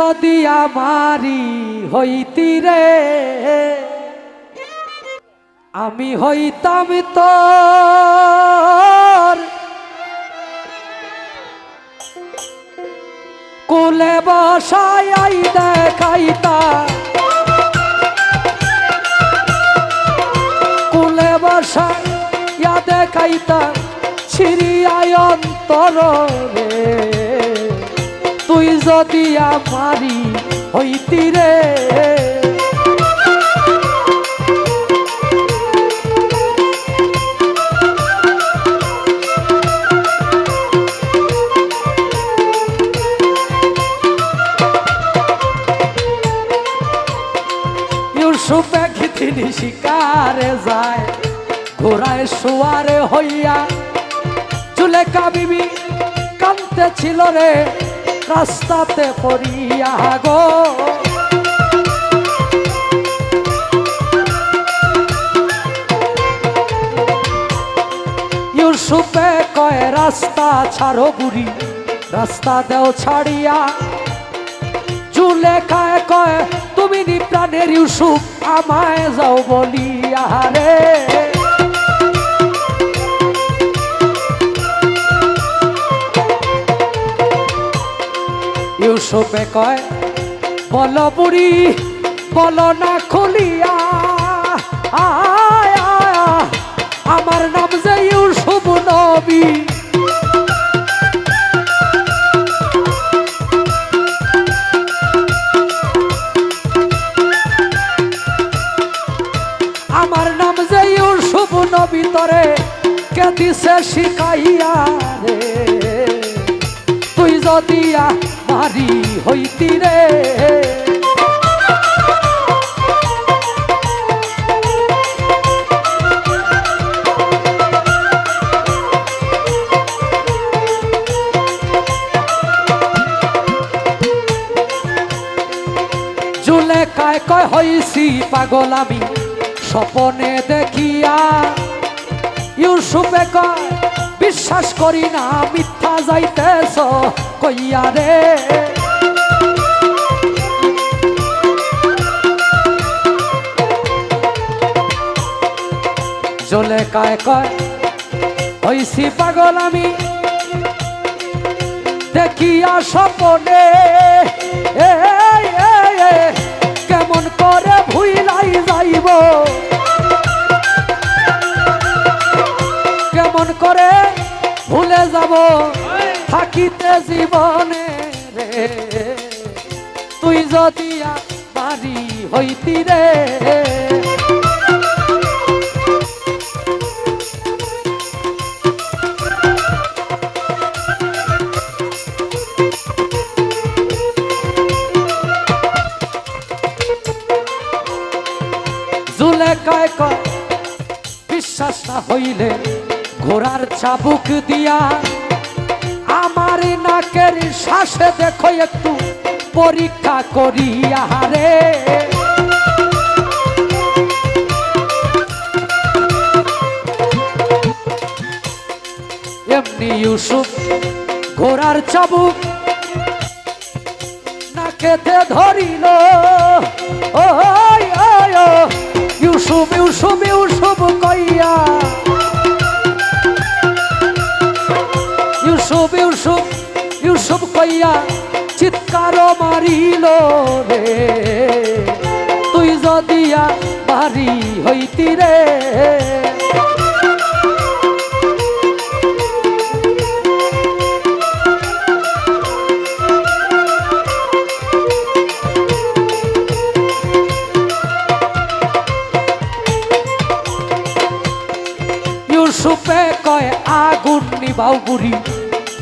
যদি আমারি হইতি রে আমি হইতাম তোর কোলে বসাই দেখাইতা কোলে বসাইয়া দেখাইতা ছিড়িয়ায় অন্তর রে তুই যদি আমারি হইতি রে ইউসুফ একদিন শিকারে যায় ঘোড়ায় শুয়ারে হইয়া জুলেখা বিবি কাঁদতে ছিল রে রাস্তাতে পড়িয়া গো ইউসুফে কয় রাস্তা ছাড়ো বুড়ি রাস্তা দেও ছাড়িয়া জুলেখায় কয় তুমি নি প্রাণের ইউসুফ আমায় যাও বলিয়া রে ইউসুফে কয় বলো বুড়ি বলো না খুলিয়া আমার নাম যে ইউসুফ নবী আমার নাম যে ইউসুফ নবী তরে কে দিছে শিখাইয়া রে তুই যদি আমারি হইতি রে জুলেখায় কয় হইছি পাগল আমি স্বপনে দেখিয়া ইউসুফে কয় বিশ্বাস করি না মিথ্যা যাইতেছ কইয়া রে জুলেখায় কয় হইছি পাগল আমি দেখিয়া স্বপনে কেমন করে ভুইলাই যাইব কেমন করে ভুলে যাব থাকিতে জীবনে রে তুই যদি আমারি হইতি রে জুলেখায় কয় বিশ্বাস না হইলে ঘোড়ার চাবুক দিয়া আমার নাকের শ্বাসে দেখো একটু পরীক্ষা করিয়া রে এমনি ইউসুফ ঘোড়ার চাবুক নাকেতে ধরিল ও ইউসুফ ইউসুফ ইউসুফ কইয়া ইউসুফ ইউসুফ ইউসুফ কইয়া চিৎকার মারিল রে তুই যদি আমারি হইতি রে ইউসুফে কয় আগুন নিবাও বুড়ি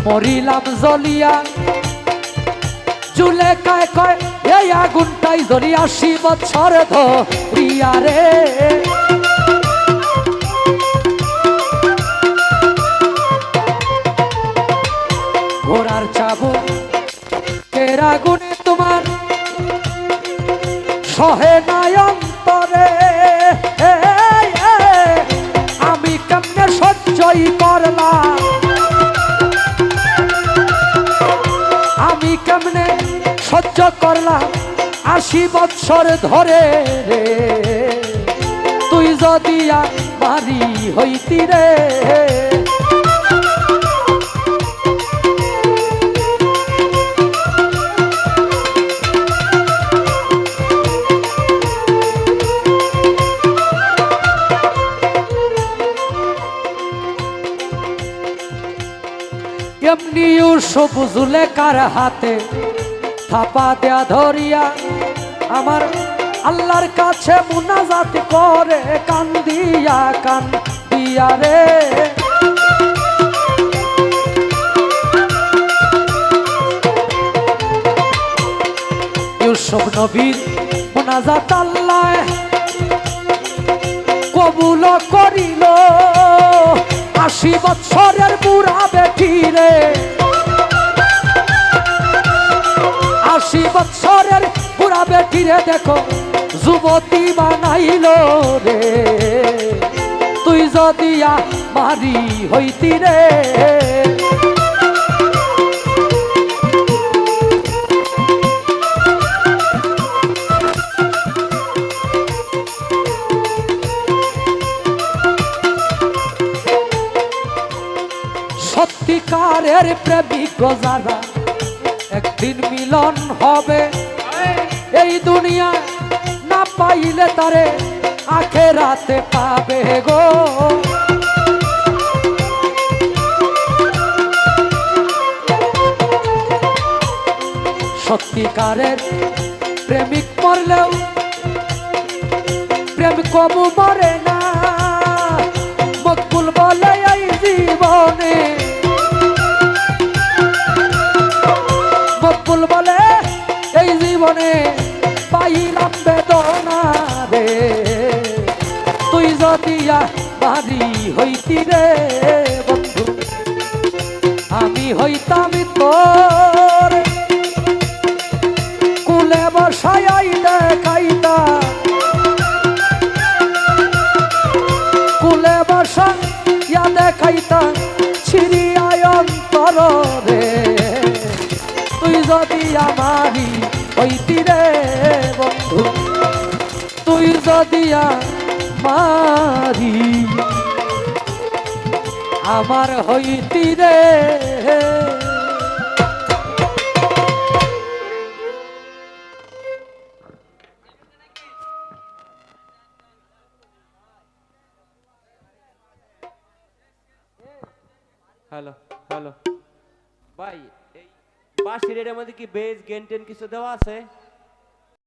মরিলাম জ্বলিয়া জুলেখায় কয় এই আগুনটাই জ্বলি 80 বছর ধরিয়া রে ঘোড়ার চাবুক কের আগুনে তোমার সহে নাই অন্তরে আমি কেমনে সহ্যই করলাম আমি কেমনে সহ্য করলাম 80 বছর ধরে রে, তুই যদি আমারি হইতি রে। এমনি ইউসুফ জুলেখার হাতে থাপা দেয়া ধরিয়া আমার আল্লাহর কাছে মুনাজাত করে কান্দিয়া কান্দিয়া রে। ইউসুফ নবীর মুনাজাত আল্লাহ কবুল করিল, 80 বছরের বুড়া বেটি রে, 80 বছরের বুড়া বেটি রে দেখো যুবতী বানাইল রে, তুই যদি আমারি হইতি রে। সত্যিকারের প্রেমিক যারা একদিন মিলন হবে, এই দুনিয়ায় না পাইলে তারে আখেরাতে পাবে গো। সত্যিকারের প্রেমিক মরলেও প্রেম কবু মরে না, মকবুল বলে এই জীবনে, মকবুল বলে এই জীবনে পাইলাম বেদনা রে, তুই যদি আমারি হইতি রে বন্ধু, আমি হইতাম তোর কুলে বসাই দেখাইতা, কুলে বসা ইয়া দেখাইতা ছিড়িয়ায় অন্তর রে, তুই যদি আমারি হইতি রে বন্ধু, তুই যদি আমারি আমার হইতি রে। হ্যালো হ্যালো ভাই, এই বাঁশির এর মধ্যে কি বেস গেন টেন কিছু দেওয়া আছে?